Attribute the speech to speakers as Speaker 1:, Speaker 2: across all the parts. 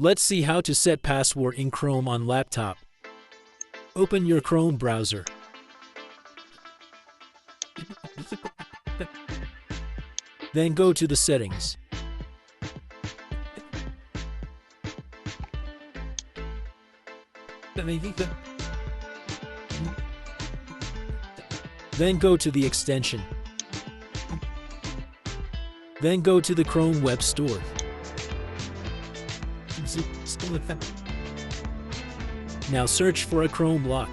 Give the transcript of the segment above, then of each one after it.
Speaker 1: Let's see how to set password in Chrome on laptop. Open your Chrome browser. Then go to the settings. Then go to the extension. Then go to the Chrome Web Store. Now search for a Chrome lock.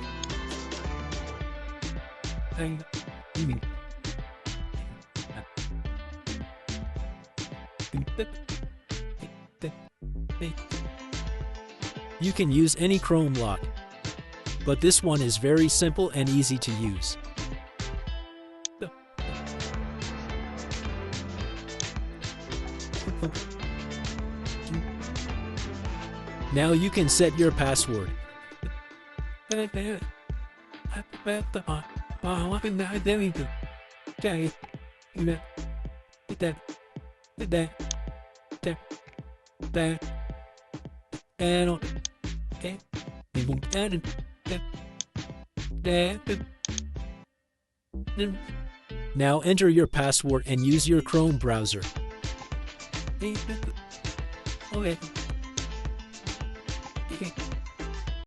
Speaker 1: You can use any Chrome lock, but this one is very simple and easy to use. Now you can set your password. Now enter your password and use your Chrome browser. Okay.